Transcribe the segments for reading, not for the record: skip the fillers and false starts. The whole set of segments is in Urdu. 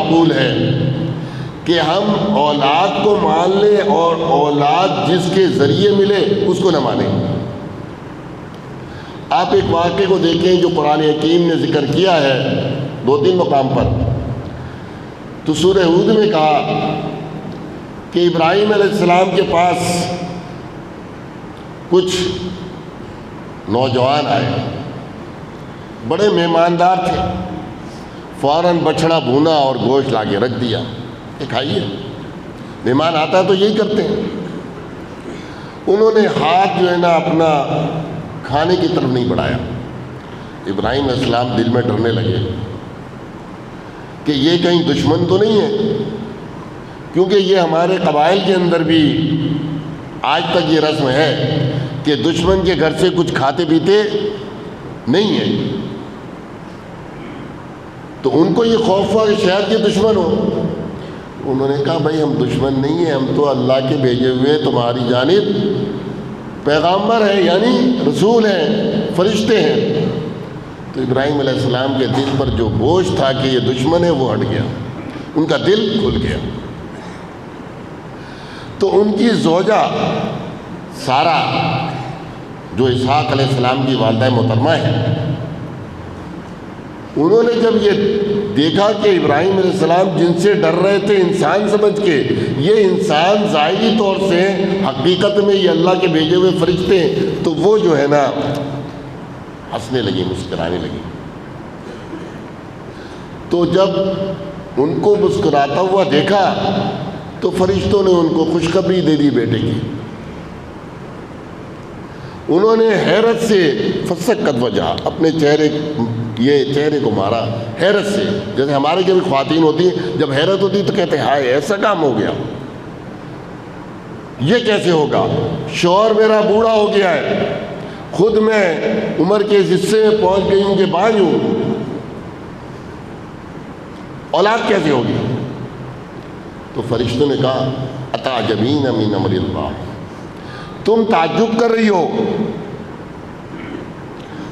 معقول ہے کہ ہم اولاد کو مان لیں اور اولاد جس کے ذریعے ملے اس کو نہ مانیں؟ آپ ایک واقعے کو دیکھیں جو قرآن حکیم نے ذکر کیا ہے 2-3 مقام پر. تو سورہ ہود میں کہا کہ ابراہیم علیہ السلام کے پاس کچھ نوجوان آئے، بڑے مہماندار تھے، فوراً بچھڑا بھونا اور گوشت لا کے رکھ دیا کہ کھائیے. مہمان آتا ہے تو یہی کرتے ہیں. انہوں نے ہاتھ جو ہے نا اپنا کھانے کی طرف نہیں بڑھایا. ابراہیم علیہ السلام دل میں ڈرنے لگے کہ یہ کہیں دشمن تو نہیں ہے، کیونکہ یہ ہمارے قبائل کے اندر بھی آج تک یہ رسم ہے کہ دشمن کے گھر سے کچھ کھاتے پیتے نہیں ہیں. تو ان کو یہ خوف ہوا کہ شاید یہ دشمن ہو. انہوں نے کہا بھائی ہم دشمن نہیں ہیں، ہم تو اللہ کے بھیجے ہوئے تمہاری جانب پیغامبر ہیں، یعنی رسول ہیں، فرشتے ہیں. تو ابراہیم علیہ السلام کے دل پر جو بوجھ تھا کہ یہ دشمن ہے وہ ہٹ گیا، ان کا دل کھل گیا. تو ان کی زوجہ سارہ جو اسحاق علیہ السلام کی والدہ محترمہ ہے، انہوں نے جب یہ دیکھا کہ ابراہیم علیہ السلام جن سے ڈر رہے تھے انسان سمجھ کے، یہ انسان ظاہری طور سے حقیقت میں یہ اللہ کے بھیجے ہوئے فرشتے ہیں، تو وہ جو ہے نا ہنسنے لگی، مسکرانے لگی. تو جب ان کو مسکراتا ہوا دیکھا تو فرشتوں نے ان کو خوشخبری دے دی بیٹے کی. انہوں نے حیرت سے فسقت وجہ اپنے چہرے کو مارا حیرت سے. جیسے ہمارے جو بھی خواتین ہوتی ہیں جب حیرت ہوتی تو کہتے ہیں ہائے ایسا کام ہو گیا، یہ کیسے ہوگا، شوہر میرا بوڑھا ہو گیا ہے، خود میں عمر کے حصے میں پہنچ گئی ہوں کہ بانجھ ہوں، اولاد کیسے ہوگی؟ تو فرشتوں نے کہا اتعجبین من امر اللہ، تم تعجب کر رہی ہو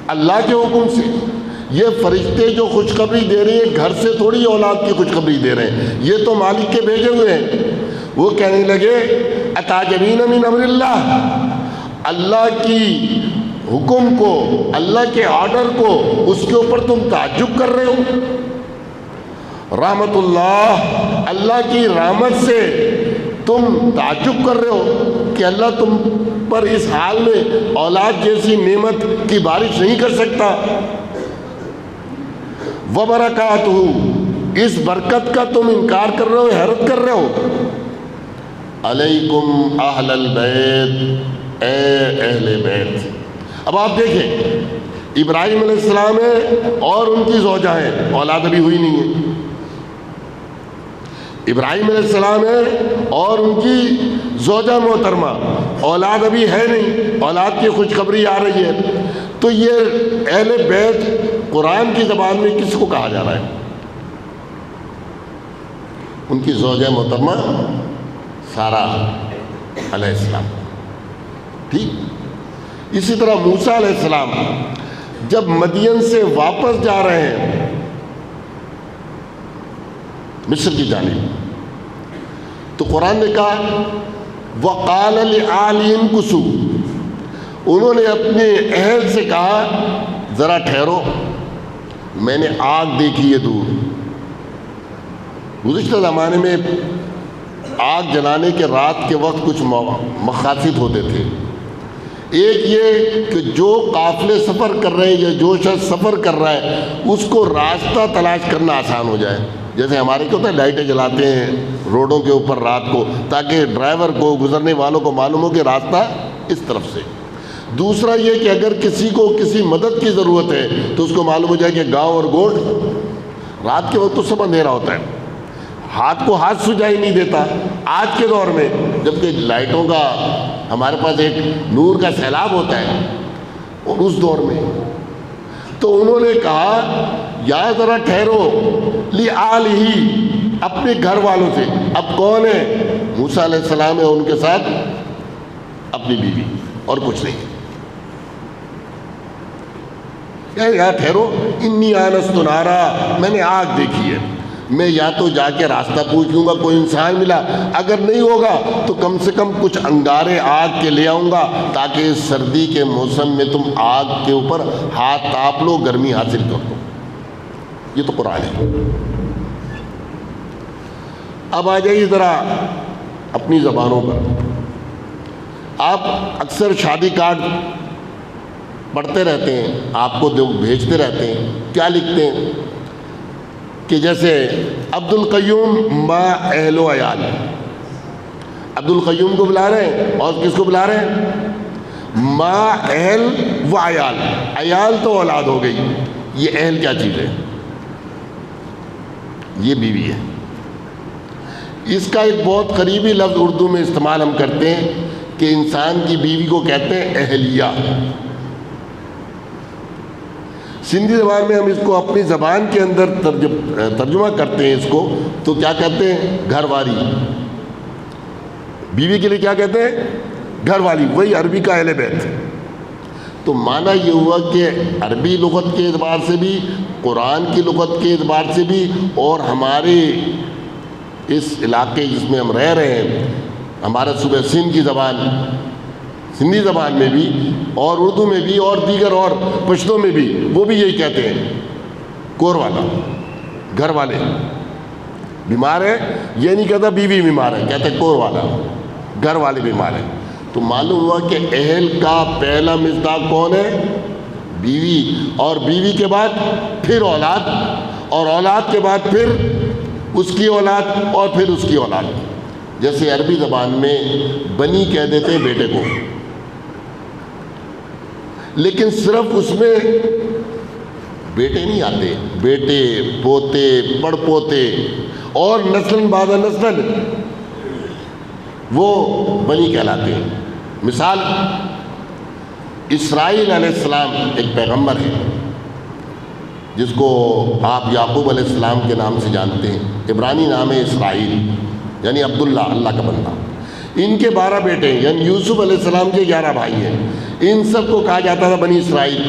اللہ کے حکم سے. یہ فرشتے جو خوشخبری دے رہے ہیں گھر سے تھوڑی اولاد کی خوشخبری دے رہے ہیں، یہ تو مالک کے بھیجے ہوئے ہیں. وہ کہنے لگے اتعجبین من امر اللہ، اللہ کی حکم کو، اللہ کے آرڈر کو، اس کے اوپر تم تعجب کر رہے ہو. رحمت اللہ، اللہ کی رحمت سے تم تعجب کر رہے ہو کہ اللہ تم پر اس حال میں اولاد جیسی نعمت کی بارش نہیں کر سکتا. وبرکاتہ، اس برکت کا تم انکار کر رہے ہو، حیرت کر رہے ہو. علیکم اہل البیت، اے اہل بیت. اب آپ دیکھیں ابراہیم علیہ السلام ہے اور ان کی زوجہ ہے، اولاد ابھی ہوئی نہیں ہے. ابراہیم علیہ السلام ہے اور ان کی زوجہ محترمہ، اولاد ابھی ہے نہیں، اولاد کی خوشخبری آ رہی ہے. تو یہ اہل بیت قرآن کی زبان میں کس کو کہا جا رہا ہے؟ ان کی زوجہ محترمہ سارہ علیہ السلام. ٹھیک اسی طرح موسیٰ علیہ السلام جب مدین سے واپس جا رہے ہیں مصر کی جانب، تو قرآن نے کہا وَقَالَ لِآلِهِمْ كُثُوا، انہوں نے اپنے اہل سے کہا ذرا ٹھہرو، میں نے آگ دیکھی ہے دور. گزشتہ زمانے میں آگ جلانے کے رات کے وقت کچھ مقاصد ہوتے تھے. ایک یہ کہ جو قافلے سفر کر رہے ہیں یا جو شخص سفر کر رہا ہے اس کو راستہ تلاش کرنا آسان ہو جائے. جیسے ہمارے کیا ہوتا ہے لائٹیں جلاتے ہیں روڈوں کے اوپر رات کو تاکہ ڈرائیور کو، گزرنے والوں کو معلوم ہو کہ راستہ اس طرف سے. دوسرا یہ کہ اگر کسی کو کسی مدد کی ضرورت ہے تو اس کو معلوم ہو جائے کہ گاؤں اور گوٹھ رات کے وقت تو سب اندھیرا ہوتا ہے، ہاتھ کو ہاتھ سجائی نہیں دیتا. آج کے دور میں جبکہ لائٹوں کا ہمارے پاس ایک نور کا سیلاب ہوتا ہے، اور اس دور میں تو انہوں نے کہا یا ذرا ٹھہرو لِآلِهِ، اپنے گھر والوں سے. اب کون ہے؟ موسیٰ علیہ السلام ہے، ان کے ساتھ اپنی بیوی اور کچھ نہیں. یا ٹھہرو، انی آنست نارا، میں نے آگ دیکھی ہے. میں یا تو جا کے راستہ پوچھ لوں گا کوئی انسان ملا، اگر نہیں ہوگا تو کم سے کم کچھ انگارے آگ کے لے آؤں گا تاکہ اس سردی کے موسم میں تم آگ کے اوپر ہاتھ تاپ لو، گرمی حاصل کر لو۔ یہ تو قرآن ہے۔ اب آ جائیے ذرا اپنی زبانوں پر۔ آپ اکثر شادی کارڈ پڑھتے رہتے ہیں، آپ کو بھیجتے رہتے ہیں، کیا لکھتے ہیں کہ جیسے عبد القیوم ما اہل و عیال، عبد القیوم کو بلا رہے ہیں اور کس کو بلا رہے ہیں؟ ما اہل و عیال، عیال تو اولاد ہو گئی، یہ اہل کیا چیز ہے؟ یہ بیوی ہے۔ اس کا ایک بہت قریبی لفظ اردو میں استعمال ہم کرتے ہیں کہ انسان کی بیوی کو کہتے ہیں اہلیہ۔ سندھی زبان میں ہم اس کو اپنی زبان کے اندر ترجمہ کرتے ہیں اس کو تو کیا کہتے ہیں؟ گھر والی۔ بیوی کے لیے کیا کہتے ہیں؟ گھر والی، وہی عربی کا اہل بیت۔ تو معنی یہ ہوا کہ عربی لغت کے اعتبار سے بھی، قرآن کی لغت کے اعتبار سے بھی، اور ہمارے اس علاقے جس میں ہم رہ رہے ہیں، ہمارا صوبہ سندھ کی زبان، سندھی زبان میں بھی اور اردو میں بھی اور دیگر اور پشتوں میں بھی وہ بھی یہی کہتے ہیں، کور والا، گھر والے۔ بیمار ہے یہ نہیں کہتا بیوی بیمار ہے، کہتے کور والا، گھر والے بیمار ہیں۔ تو معلوم ہوا کہ اہل کا پہلا مصداق کون ہے؟ بیوی، اور بیوی کے بعد پھر اولاد، اور اولاد کے بعد پھر اس کی اولاد، اور پھر اس کی اولاد۔ جیسے عربی زبان میں بنی کہہ دیتے ہیں بیٹے کو، لیکن صرف اس میں بیٹے نہیں آتے، بیٹے، پوتے، پڑ پوتے، اور نسل بعد نسل وہ بنی کہلاتے ہیں۔ مثال، اسرائیل علیہ السلام ایک پیغمبر ہے جس کو آپ یعقوب علیہ السلام کے نام سے جانتے ہیں، عبرانی نام ہے اسرائیل، یعنی عبداللہ، اللہ کا بندہ۔ ان کے 12 بیٹے ہیں، یعنی یوسف علیہ السلام کے 11 بھائی ہیں۔ ان سب کو کہا جاتا تھا بنی اسرائیل،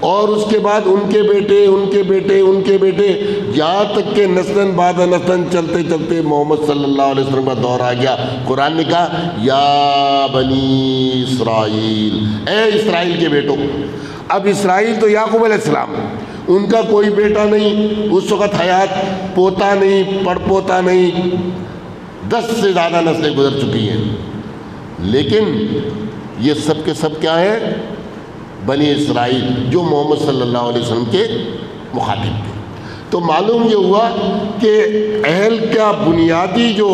اور اس کے بعد ان کے بیٹے، ان کے بیٹے، ان کے بیٹے، یہاں تک کہ نسلاً بعد نسلاً چلتے چلتے محمد صلی اللہ علیہ وسلم کا دور آ گیا۔ قرآن نے کہا یا بنی اسرائیل، اے اسرائیل کے بیٹوں۔ اب اسرائیل تو یعقوب علیہ السلام، ان کا کوئی بیٹا نہیں اس وقت حیات، پوتا نہیں، پڑ پوتا نہیں، 10 سے زیادہ نسلیں گزر چکی ہیں، لیکن یہ سب کے سب کیا ہیں؟ بنی اسرائیل، جو محمد صلی اللہ علیہ وسلم کے مخاطب تھے۔ تو معلوم یہ ہوا کہ اہل کا بنیادی جو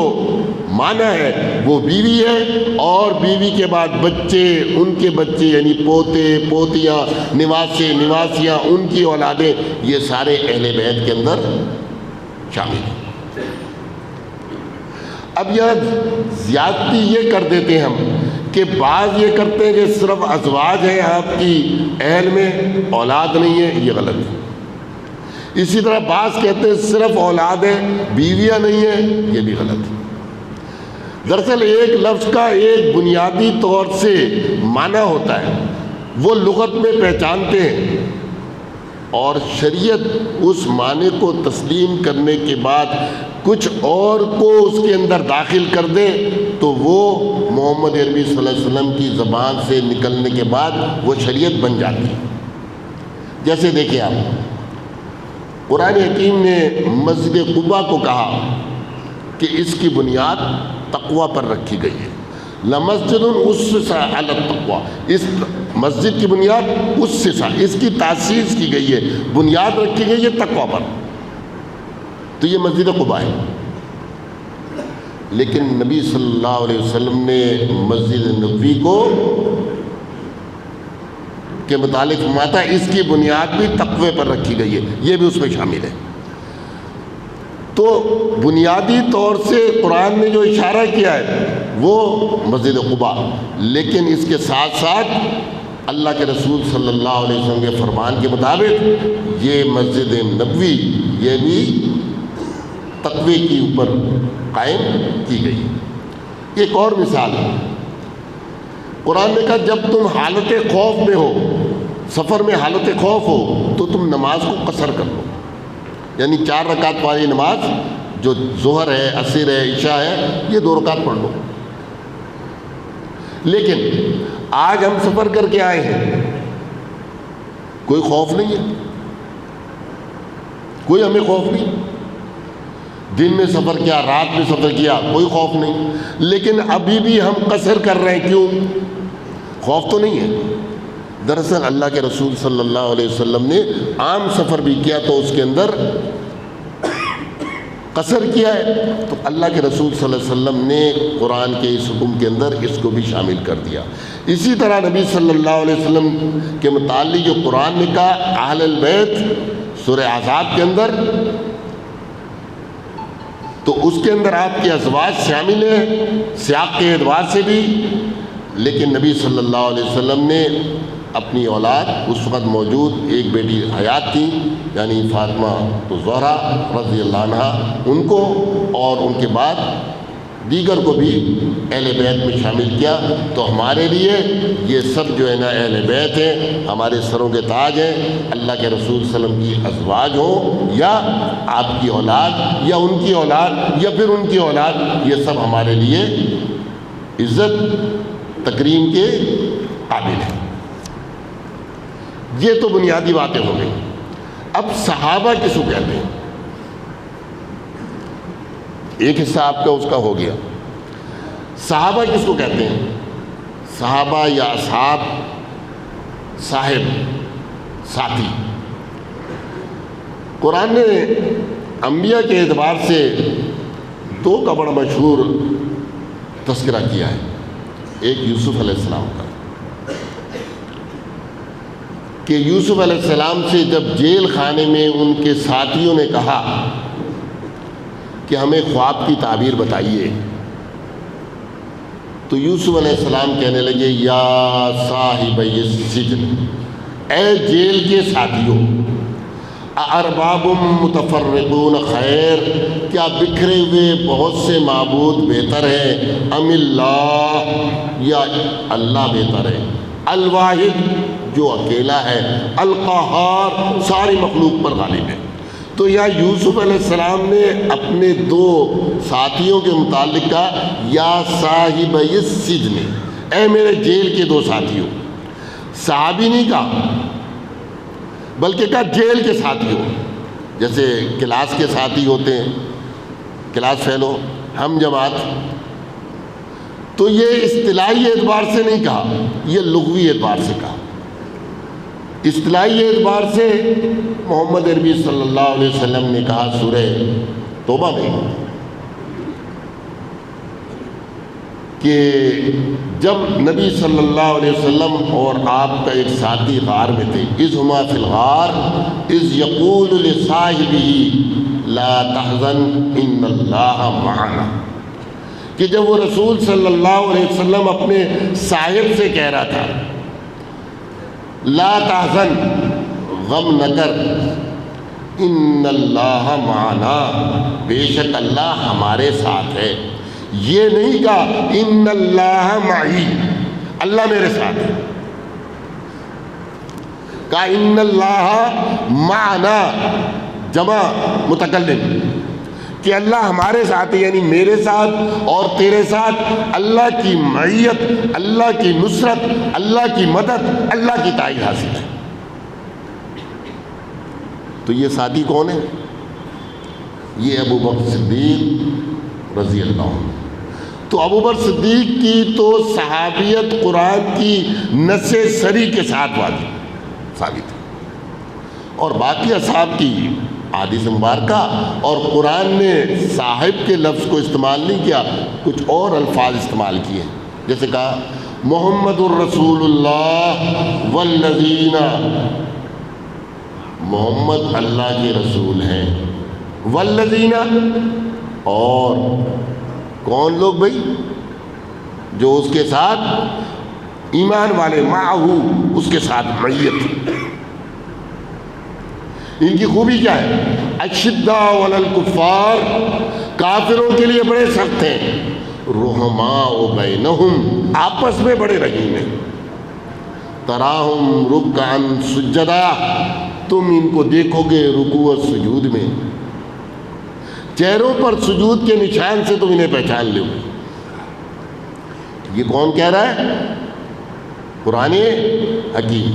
معنی ہے وہ بیوی ہے، اور بیوی کے بعد بچے، ان کے بچے یعنی پوتے، پوتیاں، نواسے، نواسیاں، ان کی اولادیں، یہ سارے اہل بیت کے اندر شامل ہیں۔ اب یہاں زیادتی یہ کر دیتے ہیں ہم کہ بعض یہ کرتے ہیں کہ صرف ازواج ہیں آپ کی اہل میں، اولاد نہیں ہے، یہ غلط ہے۔ اسی طرح بعض کہتے ہیں صرف اولاد ہے، بیویاں نہیں ہیں، یہ بھی غلط ہے۔ دراصل ایک لفظ کا ایک بنیادی طور سے معنی ہوتا ہے، وہ لغت میں پہچانتے ہیں، اور شریعت اس معنی کو تسلیم کرنے کے بعد کچھ اور کو اس کے اندر داخل کر دے تو وہ محمد عربی صلی اللہ علیہ وسلم کی زبان سے نکلنے کے بعد وہ شریعت بن جاتی ہے۔ جیسے دیکھیں آپ، قرآن حکیم نے مسجد قباء کو کہا کہ اس کی بنیاد تقوی پر رکھی گئی ہے۔ لمسجد اسس علی التقوی، اس مسجد کی بنیاد اسسا، اس کی تاسیس کی گئی ہے، بنیاد رکھی گئی ہے تقوی پر، تو یہ مسجد قباء ہے۔ لیکن نبی صلی اللہ علیہ وسلم نے مسجد نبوی کو کے متعلق فرمایا اس کی بنیاد بھی تقوی پر رکھی گئی ہے، یہ بھی اس میں شامل ہے۔ تو بنیادی طور سے قرآن نے جو اشارہ کیا ہے وہ مسجد قباء، لیکن اس کے ساتھ ساتھ اللہ کے رسول صلی اللہ علیہ وسلم کے فرمان کے مطابق یہ مسجد نبوی یہ بھی تقوی کے اوپر قائم کی گئی۔ ایک اور مثال، قرآن نے کہا جب تم حالت خوف میں ہو، سفر میں حالت خوف ہو تو تم نماز کو قصر کر لو۔ یعنی 4 رکعت والی نماز جو ظہر ہے، عصر ہے، عشاء ہے، یہ 2 رکعت پڑھ لو۔ لیکن آج ہم سفر کر کے آئے ہیں، کوئی خوف نہیں ہے، کوئی ہمیں خوف نہیں، دن میں سفر کیا، رات میں سفر کیا، کوئی خوف نہیں، لیکن ابھی بھی ہم قصر کر رہے ہیں۔ کیوں؟ خوف تو نہیں ہے۔ دراصل اللہ کے رسول صلی اللہ علیہ وسلم نے عام سفر بھی کیا تو اس کے اندر قصر کیا ہے، تو اللہ کے رسول صلی اللہ علیہ وسلم نے قرآن کے اس حکم کے اندر اس کو بھی شامل کر دیا۔ اسی طرح نبی صلی اللہ علیہ وسلم کے متعلق جو قرآن نے کہا اہل البیت سورہ احزاب کے اندر، تو اس کے اندر آپ کے ازواج شامل ہیں سیاق کے اعتبار سے بھی، لیکن نبی صلی اللہ علیہ وسلم نے اپنی اولاد، اس وقت موجود ایک بیٹی حیات تھی یعنی فاطمہ تو زہرا رضی اللہ عنہا، ان کو اور ان کے بعد دیگر کو بھی اہل بیت میں شامل کیا۔ تو ہمارے لیے یہ سب جو ہے نا اہل بیت ہیں، ہمارے سروں کے تاج ہیں۔ اللہ کے رسول صلی اللہ علیہ وسلم کی ازواج ہوں یا آپ کی اولاد یا ان کی اولاد یا پھر ان کی اولاد، یہ سب ہمارے لیے عزت تکریم کے قابل ہیں۔ یہ تو بنیادی باتیں ہو گئی۔ اب صحابہ کس کو کہتے ہیں؟ ایک حصہ آپ کا اس کا ہو گیا۔ صحابہ کس کو کہتے ہیں؟ صحابہ یا اصحاب، صاحب، ساتھی۔ قرآن نے انبیاء کے اعتبار سے 2 کا بڑا مشہور تذکرہ کیا ہے۔ ایک یوسف علیہ السلام کا، کہ یوسف علیہ السلام سے جب جیل خانے میں ان کے ساتھیوں نے کہا کہ ہمیں خواب کی تعبیر بتائیے، تو یوسف علیہ السلام کہنے لگے یا صاحب السجن، اے جیل کے ساتھیوں، ارباب متفرقون خیر، کیا بکھرے ہوئے بہت سے معبود بہتر ہیں، ام اللہ، یا اللہ بہتر ہے، الواحد جو اکیلا ہے، القہار ساری مخلوق پر غالب ہے۔ تو یا یوسف علیہ السلام نے اپنے 2 ساتھیوں کے متعلق کہا یا صاحب السجن، اے میرے جیل کے 2 ساتھیوں، صحابی نہیں کہا بلکہ کہا جیل کے ساتھیوں۔ جیسے کلاس کے ساتھی ہوتے ہیں، کلاس فیلو، ہم جماعت، تو یہ اصطلاحی اعتبار سے نہیں کہا، یہ لغوی اعتبار سے کہا۔ اصطلاحی اعتبار سے محمد عربی صلی اللہ علیہ وسلم نے کہا سورہ توبہ میں کہ جب نبی صلی اللہ علیہ وسلم اور آپ کا ایک ساتھی غار میں تھے، اذ ہما فی الغار اذ یقول لصاحبہ لا تحزن ان اللہ معنا، کہ جب وہ رسول صلی اللہ علیہ وسلم اپنے صاحب سے کہہ رہا تھا لا تحزن، غم نہ کر، ان اللہ معنا، بے شک اللہ ہمارے ساتھ ہے۔ یہ نہیں کہا ان اللہ معی، اللہ میرے ساتھ ہے، کہا ان اللہ معنا، جمع متکلم، کہ اللہ ہمارے ساتھ ہے، یعنی میرے ساتھ اور تیرے ساتھ اللہ کی معیت، اللہ کی نصرت، اللہ کی مدد، اللہ کی تائید حاصل ہے۔ تو یہ ساتھی کون ہے؟ یہ ابو بکر صدیق رضی اللہ عنہ۔ تو ابو بکر صدیق کی تو صحابیت قرآن کی نص سری کے ساتھ واضح ثابت ہے، اور باقی اصحاب کی حدیث مبارکہ، اور قرآن نے صاحب کے لفظ کو استعمال نہیں کیا، کچھ اور الفاظ استعمال کیے، جیسے کہا محمد الرسول اللہ والذین، محمد اللہ کے رسول ہیں، والذین، اور کون لوگ بھائی؟ جو اس کے ساتھ ایمان والے، معہو، اس کے ساتھ معیت۔ ان کی خوبی کیا ہے؟ اشداء علی الکفار، کافروں کے لیے بڑے سخت ہیں، رحماء بینہم، آپس میں بڑے رحیم ہیں، تراہم رکعا سجدا، تم ان کو دیکھو گے رکوع اور سجود میں، چہروں پر سجود کے نشان سے تم انہیں پہچان لو گے۔ یہ کون کہہ رہا ہے؟ قرآن حکیم۔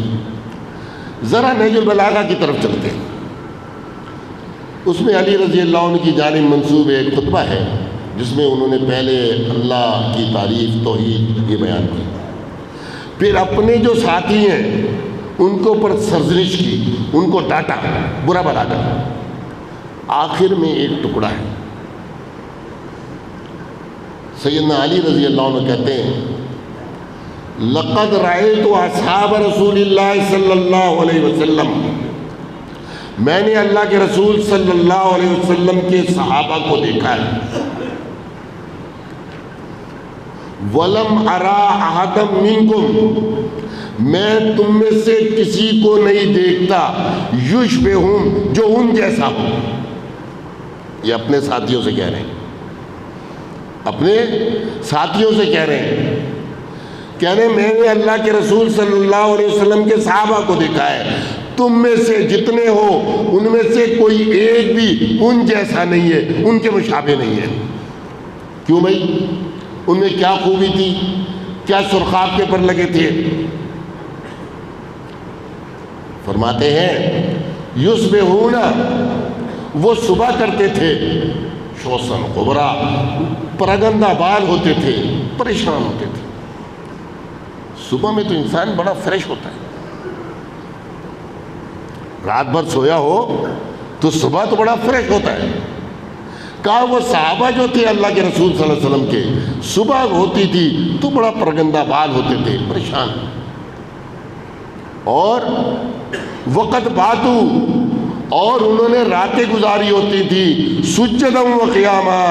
ذرا نہج البلاغہ کی طرف چلتے ہیں، اس میں علی رضی اللہ عنہ کی جانب منسوب ایک خطبہ ہے جس میں انہوں نے پہلے اللہ کی تعریف توحید یہ بیان کی، پھر اپنے جو ساتھی ہیں ان کے اوپر سرزنش کی، ان کو ڈانٹا، برا بھلا کر، آخر میں ایک ٹکڑا ہے۔ سیدنا علی رضی اللہ عنہ کہتے ہیں لقد رأیت اصحاب رسول اللہ صلی اللہ علیہ وسلم، میں نے اللہ کے رسول صلی اللہ علیہ وسلم کے صحابہ کو دیکھا ہے، وَلَمْ أَرَى أَحَدًا مِّنْكُمْ، میں تم میں سے کسی کو نہیں دیکھتا یشبہم، جو ان جیسا ہو۔ یہ اپنے ساتھیوں سے کہہ رہے ہیں، اپنے ساتھیوں سے کہہ رہے ہیں، کہنے میں نے اللہ کے رسول صلی اللہ علیہ وسلم کے صحابہ کو دیکھا ہے، تم میں سے جتنے ہو ان میں سے کوئی ایک بھی ان جیسا نہیں ہے، ان کے مشابہ نہیں ہے۔ کیوں بھائی؟ ان میں کیا خوبی تھی؟ کیا سرخاب کے پر لگے تھے؟ فرماتے ہیں یصبحون، وہ صبح کرتے تھے شوسن غبرا، پرگندہ بال ہوتے تھے، پریشان ہوتے تھے۔ صبح میں تو انسان بڑا فریش ہوتا ہے، رات بھر سویا ہو تو صبح تو بڑا فریش ہوتا ہے۔ کہا وہ صحابہ جو تھے اللہ کے رسول صلی اللہ علیہ وسلم کے، صبح ہوتی تھی تو بڑا پرگندہ بال ہوتے تھے، پریشان، اور وقت باتو، اور انہوں نے راتیں گزاری ہوتی تھی، سجدم و قیاما،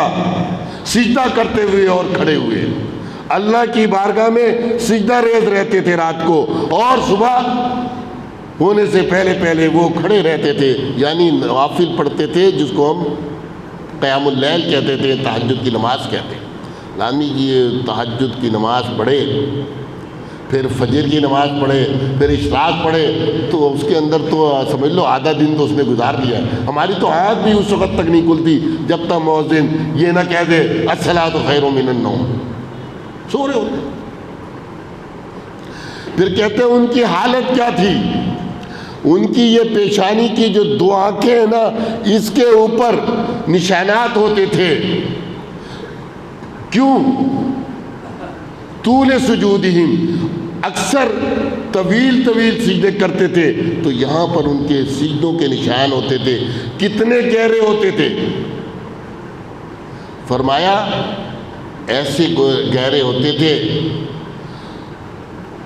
سجدہ کرتے ہوئے اور کھڑے ہوئے، اللہ کی بارگاہ میں سجدہ ریز رہتے تھے رات کو، اور صبح ہونے سے پہلے پہلے وہ کھڑے رہتے تھے، یعنی نوافل پڑھتے تھے، جس کو ہم قیام اللیل کہتے تھے، تہجد کی نماز کہتے ہیں۔ لازمی یہ تہجد کی نماز پڑھے، پھر فجر کی نماز پڑھے، پھر اشراق پڑھے، تو اس کے اندر تو سمجھ لو آدھا دن تو اس نے گزار لیا۔ ہماری تو آنکھ بھی اس وقت تک نہیں کھلتی جب تک مؤذن یہ نہ کہہ دے الصلاۃ خیر من النوم، سو رہے ہوتے۔ پھر کہتے ہیں ان کی حالت کیا تھی؟ ان کی یہ پیشانی کی جو دو آنکھیں ہیں نا، اس کے اوپر نشانات ہوتے تھے۔ کیوں؟ طول سجودہم، اکثر طویل طویل سجدے کرتے تھے تو یہاں پر ان کے سجدوں کے نشان ہوتے تھے۔ کتنے گہرے ہوتے تھے؟ فرمایا ایسے گہرے ہوتے تھے،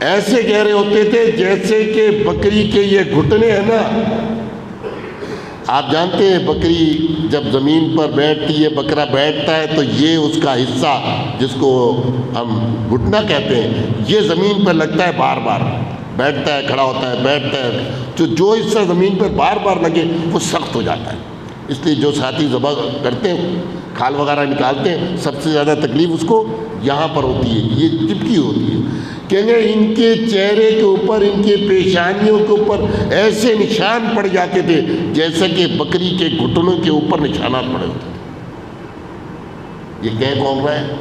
ایسے گہرے ہوتے تھے جیسے کہ بکری کے یہ گھٹنے ہیں نا، آپ جانتے ہیں بکری جب زمین پر بیٹھتی ہے، بکرا بیٹھتا ہے تو یہ اس کا حصہ جس کو ہم گھٹنا کہتے ہیں، یہ زمین پر لگتا ہے، بار بار بیٹھتا ہے، کھڑا ہوتا ہے، بیٹھتا ہے، تو جو حصہ زمین پر بار بار لگے وہ سخت ہو جاتا ہے۔ اس لیے جو ساتھی ذبح کرتے ہیں، کھال وغیرہ نکالتے ہیں، سب سے زیادہ تکلیف اس کو یہاں پر ہوتی ہے، یہ چپکی ہوتی ہے۔ کہیں ان کے چہرے کے اوپر، ان کے پیشانیوں کے اوپر ایسے نشان پڑ جاتے تھے جیسا کہ بکری کے گھٹنوں کے اوپر نشانات پڑے ہوتے تھے۔ یہ کہہ کون رہا ہے؟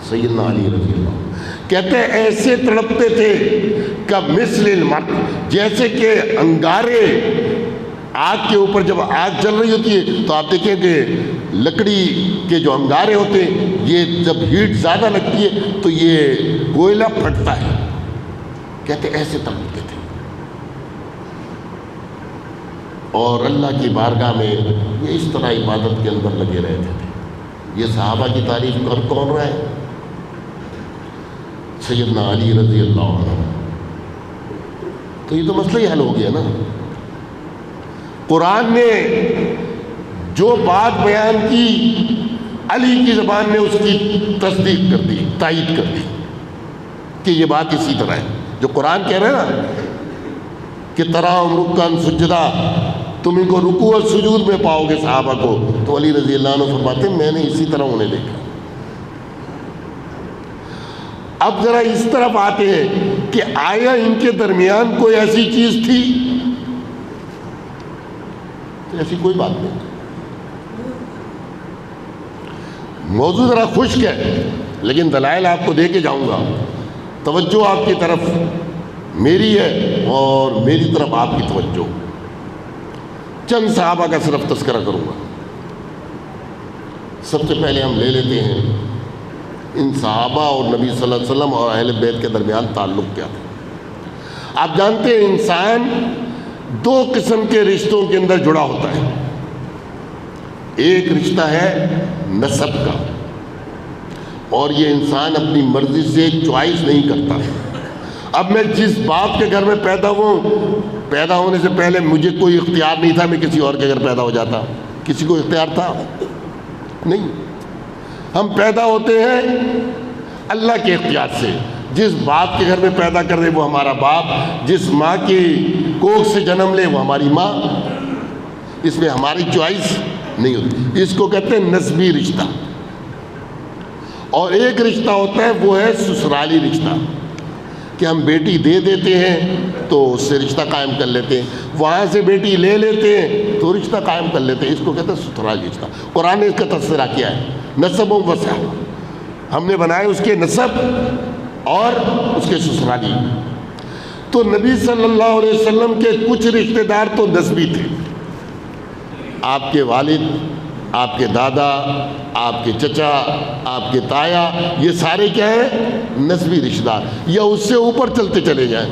سیدنا علی رضی اللہ عنہ کہتے ہیں ایسے تڑپتے تھے کمثل المرء، جیسے کہ انگارے آگ کے اوپر جب آگ جل رہی ہوتی ہے تو آپ دیکھیں کہ لکڑی کے جو انگارے ہوتے ہیں، یہ جب ہیٹ زیادہ لگتی ہے تو یہ کوئلہ پھٹتا ہے، کہتے ایسے تڑپتے تھے، اور اللہ کی بارگاہ میں یہ اس طرح عبادت کے اندر لگے رہتے تھے۔ یہ صحابہ کی تعریف کر کون رہا ہے؟ سیدنا علی رضی اللہ عنہ۔ تو یہ تو مسئلہ ہی حل ہو گیا نا۔ قرآن نے جو بات بیان کی، علی کی زبان نے اس کی تصدیق کر دی، تائید کر دی کہ یہ بات اسی طرح ہے جو قرآن کہہ رہے ہیں نا کہ تراہم رکعن سجدہ، تم ان کو رکوع اور سجود میں پاؤ گے صحابہ کو، تو علی رضی اللہ عنہ فرماتے ہیں میں نے اسی طرح انہیں دیکھا۔ اب ذرا اس طرف آتے ہیں کہ آیا ان کے درمیان کوئی ایسی چیز تھی تو ایسی کوئی بات نہیں. موضوع ذرا خشک ہے لیکن دلائل آپ کو دے کے جاؤں گا. توجہ آپ کی طرف میری ہے اور میری طرف آپ کی توجہ. چند صحابہ کا صرف تذکرہ کروں گا. سب سے پہلے ہم لے لیتے ہیں ان صحابہ اور نبی صلی اللہ علیہ وسلم اور اہل بیت کے درمیان تعلق کیا تھا. آپ جانتے ہیں انسان دو قسم کے رشتوں کے اندر جڑا ہوتا ہے. ایک رشتہ ہے نسب کا، اور یہ انسان اپنی مرضی سے چوائس نہیں کرتا. اب میں جس باپ کے گھر میں پیدا ہوں، پیدا ہونے سے پہلے مجھے کوئی اختیار نہیں تھا میں کسی اور کے گھر پیدا ہو جاتا. کسی کو اختیار تھا؟ نہیں. ہم پیدا ہوتے ہیں اللہ کے اختیار سے. جس باپ کے گھر میں پیدا کر دے وہ ہمارا باپ، جس ماں کی کوکھ سے جنم لے وہ ہماری ماں. اس میں ہماری چوائس نہیں ہوتی. اس کو کہتے ہیں نسبی رشتہ. اور ایک رشتہ ہوتا ہے وہ ہے سسرالی رشتہ، کہ ہم بیٹی دے دیتے ہیں تو اس سے رشتہ قائم کر لیتے ہیں، وہاں سے بیٹی لے لیتے ہیں تو رشتہ قائم کر لیتے ہیں. اس کو کہتے ہیں سسرالی رشتہ. قرآن نے اس کا تذکرہ کیا ہے، نسب و وسع. ہم نے بنائے اس کے نسب اور اس کے سسرالی. تو نبی صلی اللہ علیہ وسلم کے کچھ رشتہ دار تو نسبی تھے. آپ کے والد، آپ کے دادا، آپ کے چچا، آپ کے تایا، یہ سارے کیا ہیں؟ نسبی رشتہ دار. یا اس سے اوپر چلتے چلے جائیں،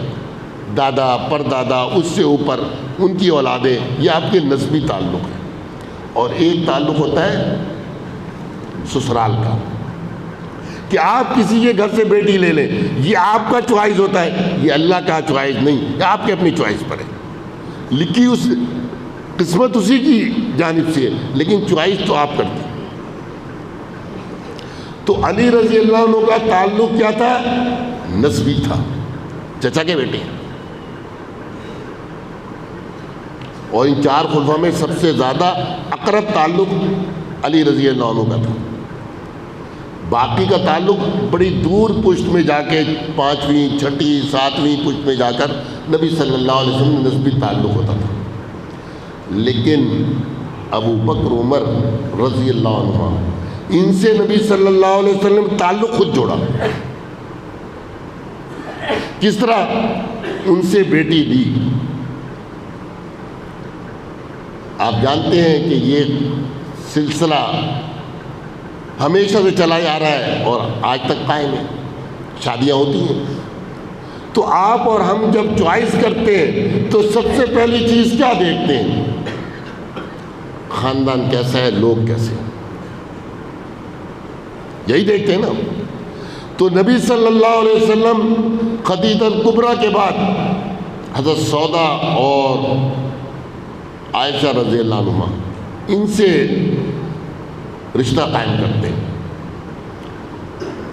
دادا، پردادا، اس سے اوپر ان کی اولادیں، یہ آپ کے نسبی تعلق ہے. اور ایک تعلق ہوتا ہے سسرال کا، کہ آپ کسی کے گھر سے بیٹی لے لیں. یہ آپ کا چوائس ہوتا ہے، یہ اللہ کا چوائس نہیں، یہ آپ کے اپنی چوائس پر ہے. لکھی اس قسمت اسی کی جانب سے ہے لیکن چوائس تو آپ کرتے. تو علی رضی اللہ عنہ کا تعلق کیا تھا؟ نسبی تھا، چچا کے بیٹے. اور ان چار خلفاء میں سب سے زیادہ اقرب تعلق علی رضی اللہ عنہ کا تھا. باقی کا تعلق بڑی دور پشت میں جا کے 5ویں 6ٹھی 7ویں پشت میں جا کر نبی صلی اللہ علیہ وسلم نسبی تعلق ہوتا تھا. لیکن ابو بکر عمر رضی اللہ عنہ ان سے نبی صلی اللہ علیہ وسلم تعلق خود جوڑا. کس طرح؟ ان سے بیٹی لی. آپ جانتے ہیں کہ یہ سلسلہ ہمیشہ سے چلا جا رہا ہے اور آج تک قائم ہے. شادیاں ہوتی ہیں تو آپ اور ہم جب چوائس کرتے ہیں تو سب سے پہلی چیز کیا دیکھتے ہیں؟ خاندان کیسا ہے، لوگ کیسے ہیں، یہی دیکھتے ہیں نا. تو نبی صلی اللہ علیہ وسلم خدیجہ الکبریٰ کے بعد حضرت سودا اور عائشہ رضی اللہ عنہما ان سے رشتہ قائم کرتے ہیں.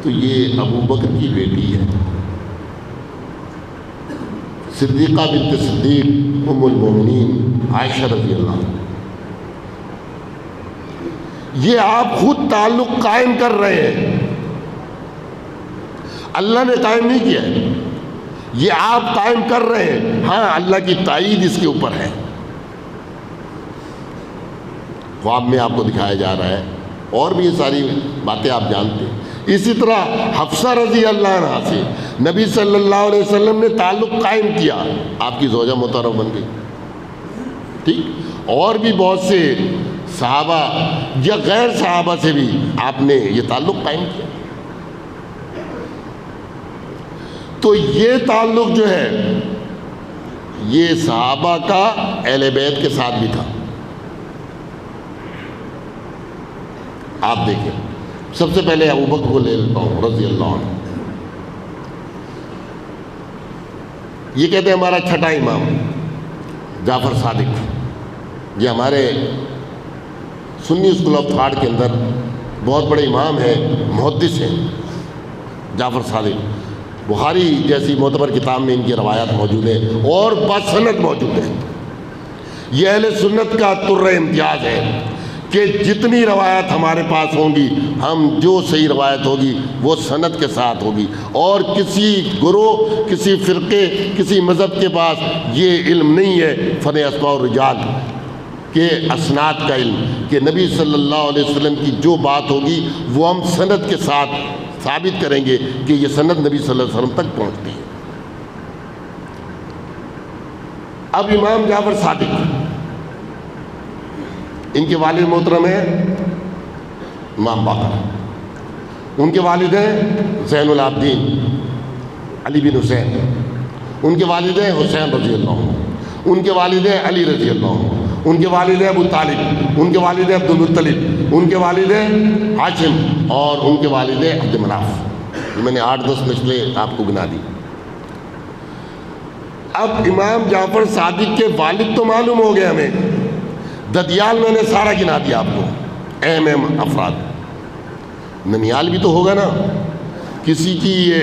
تو یہ ابو بکر کی بیٹی ہے، صدیقہ بنت صدیق ام المومنین عائشہ رضی اللہ عنہ. یہ آپ خود تعلق قائم کر رہے ہیں، اللہ نے قائم نہیں کیا ہے، یہ آپ قائم کر رہے ہیں. ہاں اللہ کی تائید اس کے اوپر ہے. خواب میں آپ کو دکھایا جا رہا ہے اور بھی یہ ساری باتیں آپ جانتے ہیں. اسی طرح حفصہ رضی اللہ عنہا سے نبی صلی اللہ علیہ وسلم نے تعلق قائم کیا، آپ کی زوجہ محترمہ بن گئی. ٹھیک. اور بھی بہت سے صحابہ یا غیر صحابہ سے بھی آپ نے یہ تعلق قائم کیا. تو یہ تعلق جو ہے یہ صحابہ کا اہل بیت کے ساتھ بھی تھا. آپ دیکھیں، سب سے پہلے ابو بکر کو لے لیتا ہوں رضی اللہ عنہ. یہ کہتے ہیں ہمارا چھٹا امام جعفر صادق، یہ ہمارے سنی اسکول آف تھاٹ کے اندر بہت بڑے امام ہیں، محدث ہیں جعفر صادق. بخاری جیسی معتبر کتاب میں ان کی روایات موجود ہیں اور بسند موجود ہیں. یہ اہل سنت کا تر امتیاز ہے کہ جتنی روایات ہمارے پاس ہوں گی، ہم جو صحیح روایت ہوگی وہ سند کے ساتھ ہوگی، اور کسی گروہ، کسی فرقے، کسی مذہب کے پاس یہ علم نہیں ہے فن اسماء الرجال. کہ اسناد کا علم، کہ نبی صلی اللہ علیہ وسلم کی جو بات ہوگی وہ ہم سند کے ساتھ ثابت کریں گے کہ یہ سند نبی صلی اللہ علیہ وسلم تک پہنچتی ہے۔ اب امام جعفر صادق، ان کے والد محترم ہیں امام باقر، ان کے والد ہیں زین العابدین علی بن حسین، ان کے والد ہیں حسین رضی اللہ عنہ، ان کے والد ہیں علی رضی اللہ عنہ، ان کے والد ہیں ابو طالب، ان کے والد ہیں عبد المطلب، ان کے والد ہیں ہاشم، اور ان کے والد ہیں عبد مناف۔ میں نے 8-10 نسلیں آپ کو گنا دی۔ اب امام جعفر صادق کے والد تو معلوم ہو گیا ہمیں، ددیال میں نے سارا گنا دیا آپ کو، اہم افراد۔ ننیال بھی تو ہوگا نا، کسی کی یہ